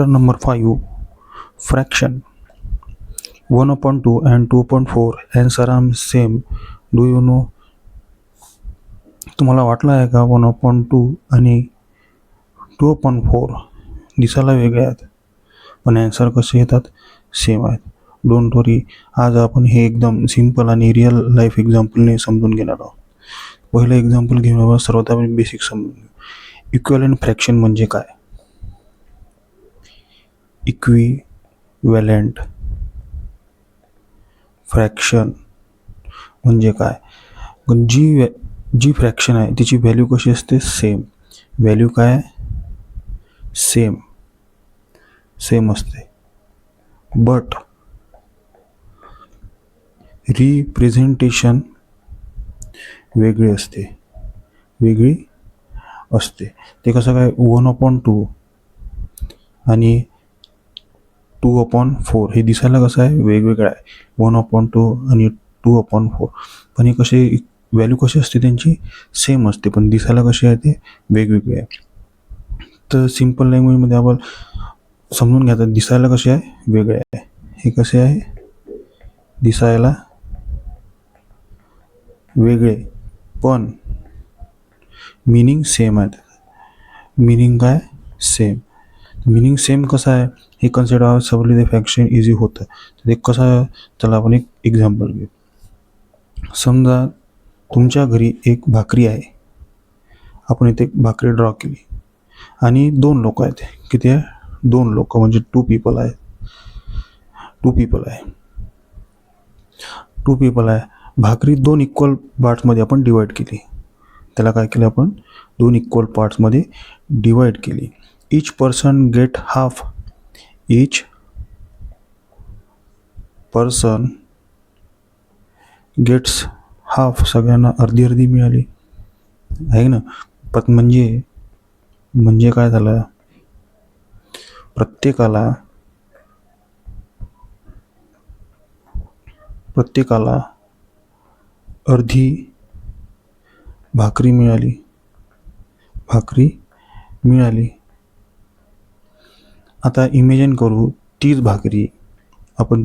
Chapter number 5, Fraction. 1/2 and 2/4 answer are same. Do you know? तुम्हाला वाटलं आहे का 1/2 आणि 2/4 दिसायला वेगळे आहेत, पण ॲन्सर कसे येतात? सेम आहेत. डोंट वरी, आज आपण हे एकदम सिंपल आणि रिअल लाईफ एक्झाम्पलने समजून घेणार आहोत. पहिलं एक्झाम्पल घेऊन सर्वात आपण बेसिक समजून घेऊ. इक्विव्हॅलेंट फ्रॅक्शन म्हणजे काय? इक्विव्हॅलेंट फ्रॅक्शन म्हणजे काय? जी फ्रॅक्शन आहे तिची व्हॅल्यू कशी असते? सेम. व्हॅल्यू काय? सेम असते, बट रिप्रेझेंटेशन वेगळी असते. ते कसं काय? 1/2 आणि 2/4 हे दिसायला कसं आहे? वेगवेगळं आहे. 1/2 आणि 2/4, पण हे कसे व्हॅल्यू कशी असते त्यांची? सेम असते, पण दिसायला कशी आहे? ते वेगवेगळे आहे. तर सिंपल लँग्वेजमध्ये आपण समजून घ्यायचं, दिसायला कसे आहे? वेगळे आहे. हे कसे आहे? दिसायला वेगळे, पण मीनिंग सेम आहेत. मीनिंग काय? सेम. मीनिंग सेम कसं आहे? हे कन्सिडर सबली ते फ्रॅक्शन इझी होतं. तर ते कसं आहे? चला आपण एक एक्झाम्पल घेऊ. समजा तुमच्या घरी एक भाकरी आहे. आपण इथे एक भाकरी ड्रॉ केली आणि 2 लोक आहेत. किती आहे? 2 लोक, म्हणजे 2 पीपल आहे. 2 पीपल आहे. भाकरी 2 इक्वल पार्ट्समध्ये आपण डिवाईड केली. त्याला काय केलं आपण? 2 इक्वल पार्ट्समध्ये डिवाईड केली. Each person get half. Each person gets half. सगळ्यांना अर्धी अर्धी मिळाली आहे ना. पण म्हणजे काय झालं? प्रत्येकाला अर्धी भाकरी मिळाली. आता इमेजिन करू, तीच भाकरी आपण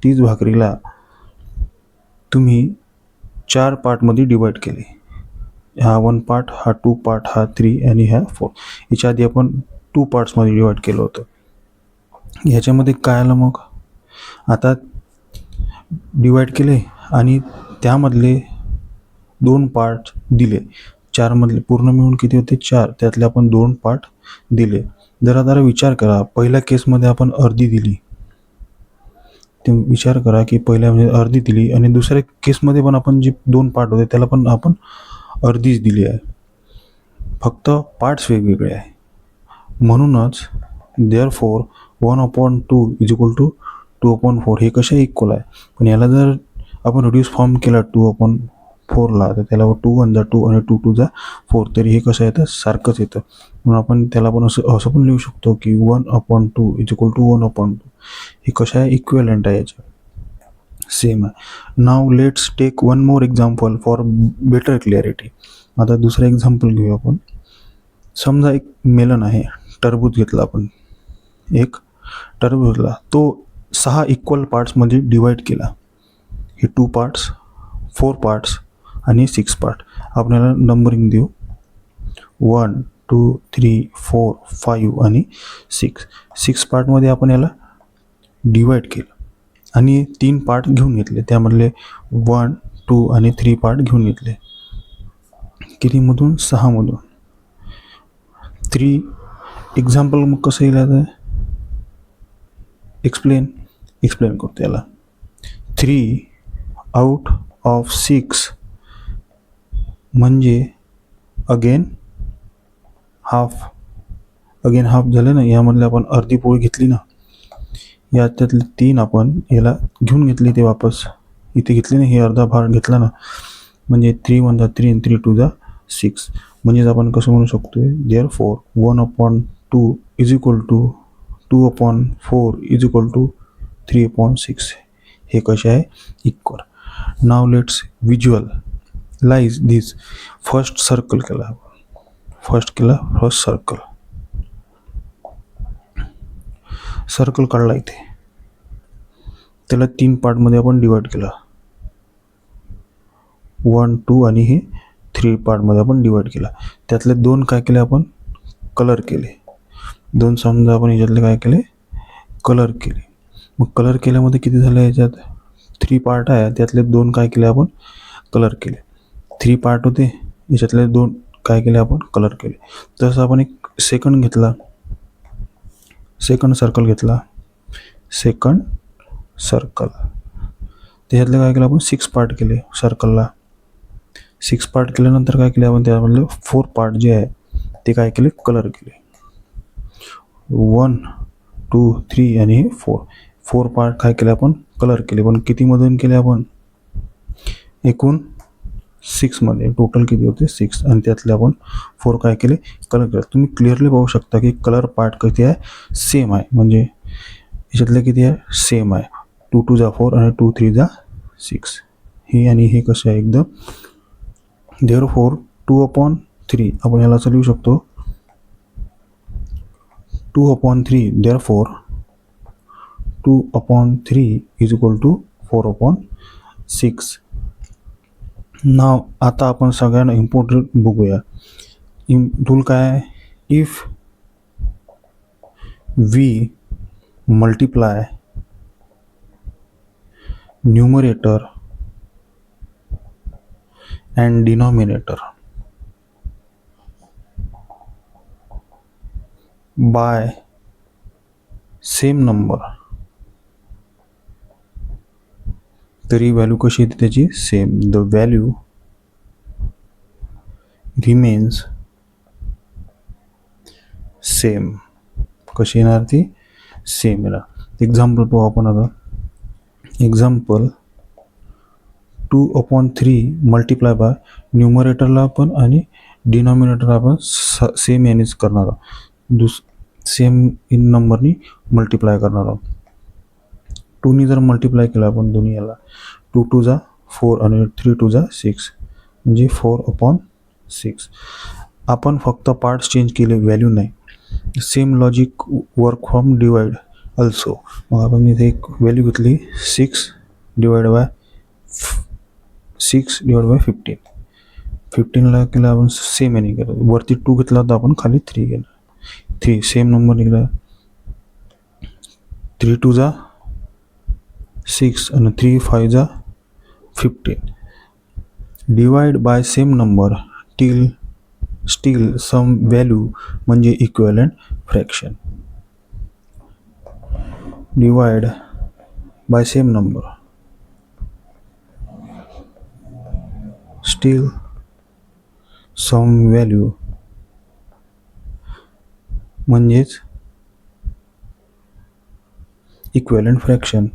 तीच भाकरीला तुम्ही 4 पार्टमध्ये डिवाईड केली. हा 1 पार्ट, हा 2 पार्ट, हा 3 आणि हा 4. याच्या आधी आपण 2 पार्ट्समध्ये डिवाईड केलं होतं. ह्याच्यामध्ये काय आलं मग? आता डिवाईड केले आणि त्यामधले 2 पार्ट दिले. 4 मधले पूर्ण मिळून किती होते? 4. त्यातले आपण 2 पार्ट दिले. जरा विचार करा, पहिल्या केसमध्ये आपण अर्धी दिली. ते विचार करा की पहिल्या म्हणजे अर्धी दिली, आणि दुसऱ्या केसमध्ये पण आपण जे 2 पार्ट होते त्याला पण आपण अर्धीच दिली आहे. फक्त पार्ट्स वेगवेगळे आहे. म्हणूनच देअरफॉर 1/2 = 2/4 हे कसे इक्वल आहे. पण याला जर आपण रिड्यूस फॉर्म केला 2/4ला, तर त्याला 2 1 2 आणि 2 2 4, तरी हे कसं येतं? सारखंच येतं. म्हणून आपण त्याला पण असं पण लिहू शकतो की 1/2 = 1/2. हे कसं आहे? इक्विव्हॅलेंट आहे. याच्या सेम आहे. Now let's take one more example for better clarity. आता दुसरं एक्झाम्पल घेऊ आपण. समजा एक मेलन आहे. टरबूज घेतला आपण. एक टरबूजला तो 6 इक्वल पार्ट्समध्ये डिवाईड केला. हे 2 पार्ट्स, 4 पार्ट्स आणि 6 पार्ट. आपण याला नंबरिंग देऊ 1 2 3 4 5 आणि 6. 6 पार्टमध्ये आपण याला डिवाईड केलं आणि 3 पार्ट घेऊन घेतले. त्यामधले 1 2 आणि 3 पार्ट घेऊन घेतले. कितीमधून? 6 मधून. 3 एक्झाम्पल मग कसं येईल? आता एक्सप्लेन करतो याला. 3 आउट ऑफ 6 म्हणजे अगेन हाफ झालं ना. यामधले आपण अर्धी पोळी घेतली ना, त्यातले 3 आपण याला घेऊन घेतली. ते वापस इथे घेतली ना, हे अर्धा भाग घेतला ना, म्हणजे 3 1 3 आणि 3 2 6. म्हणजेच आपण कसं म्हणू शकतो? देअरफॉर 1/2 = 2/4 = 3/6. हे कसे आहे? Equal. Now let's visualize this. First circle केला. First circle. सर्कल काढला इथे, त्याला 3 पार्टमध्ये आपण डिवाइड केला. 1, 2 आणि हे 3 पार्टमध्ये आपण डिवाइड केला. त्यातले 2 काय केले आपण कलर केले. 2 समजा आपण याच्यातले काय केले कलर केले. मग कलर केल्यामध्ये किती झाले, याच्यात 3 पार्ट आहे, त्यातले 2 काय केले आपण कलर केले. 3 पार्ट होते, याच्यातले 2 काय केले आपण कलर केले. तसं आपण एक सेकंड घेतला, सेकंड सर्कल घेतला, सेकंड सर्कल, त्याच्यातले काय केलं आपण 6 पार्ट केले सर्कलला. 6 पार्ट केल्यानंतर काय केले आपण त्यामधले 4 पार्ट जे आहे ते काय केले कलर केले. 1, 2, 3 आणि 4 पार्ट काय केले आपण कलर केले. पण कितीमधून केले आपण, एकूण 6 मध्ये. टोटल किती होते 6, आणि त्यातले आपण 4 काय केले कलर केले. तुम्ही क्लिअरली पाहू शकता की कलर पार्ट किती आहे सेम आहे, म्हणजे याच्यातले किती आहे सेम आहे. 2 2 जा 4 आणि 2 3 जा 6. हे आणि हे कसं आहे एकदम. therefore 2/3 आपण याला असं लिहू शकतो 2/3. therefore 2/3 is equal to 4/6. Now आता आपण सगळ्यांना इम्पॉर्टंट बघूया. रूल काय आहे, if we multiply numerator and denominator by same number, तरी व्हॅल्यू कशी येते त्याची same. The value remains same. कशी येणार ती सेम येणार. एक्झाम्पल पाहू आपण आता. एक्झाम्पल 2/3 मल्टिप्लाय बाय न्यूमरेटरला आपण आणि डिनॉमिनेटरला आपण सेम यानेच करणार आहोत. सेम इन नंबरनी मल्टिप्लाय करणार आहोत. 2नी जर मल्टिप्लाय केलं आपण दोन्ही याला, 2 2 जा 4 आणि 3 2 जा 6, म्हणजे 4/6. आपण फक्त पार्ट्स चेंज केले, व्हॅल्यू नाही. Same logic work from divide also. मग आपण इथे एक व्हॅल्यू घेतली 6 डिवाइड बाय 15. 15ला केलं आपण सेम याने केलं, वरती 2 घेतला तर आपण खाली 3 केलं. 3 सेम नंबर निघाला. 3 2 जा 6 आणि 3 5 जा 15. Divide by same number still same value म्हणजे equivalent fraction. Divide by same number still same value म्हणजेच equivalent fraction.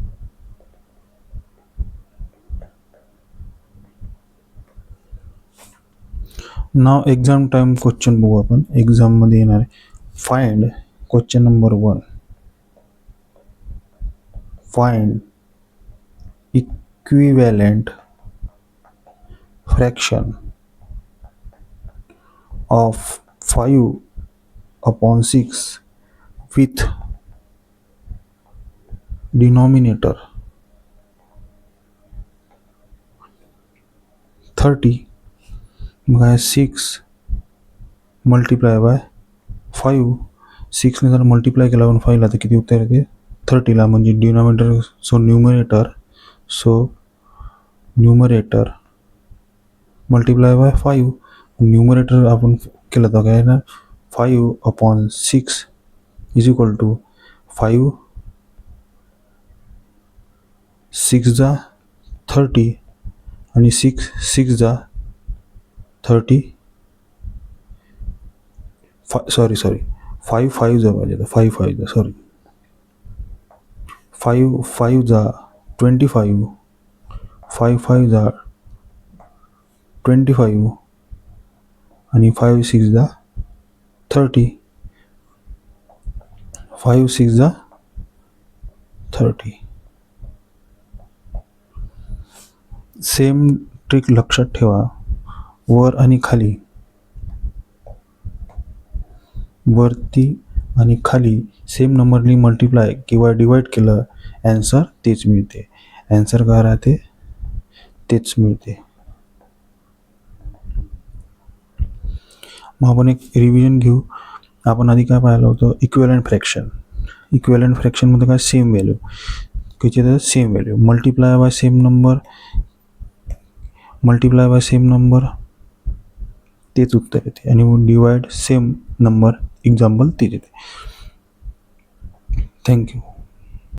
Now exam time question बघू आपण. एक्झाममध्ये येणार आहे find question number 1. Find equivalent fraction of 5/6 with denominator 30. मग 6 multiply by 5. 6ने जर multiply केला आपण 5ला तर किती उत्तर येते 30ला, म्हणजे denominator numerator multiply by 5. Numerator आपण केलं तर काय ना 5/6 इज इक्वल टू 5 6 जा 30 आणि 6 जा 30. 5 5 जा पाहिजे, 5 5 जा सॉरी 5 5 जा 25. 5 5 जा 25 आणि 5 6 जा 30. 5 6 जा 30. सेम ट्रिक लक्षात ठेवा. वर आणि खाली, वरती आणि खाली सेम नंबरनी मल्टिप्लाय किंवा डिवाईड केलं ॲन्सर तेच मिळते. ॲन्सर काय राहते? तेच मिळते. मग आपण एक रिव्हिजन घेऊ. आपण आधी काय पाहिलं होतं? Equivalent fraction. इक्विव्हॅलंट फ्रॅक्शनमध्ये काय? Same value. त्याच्यात same value multiply by same number, multiply by same number तेच उत्तर येते. आणि मग डिवाइड सेम नंबर, एक्झाम्पल तेच येते. थँक्यू.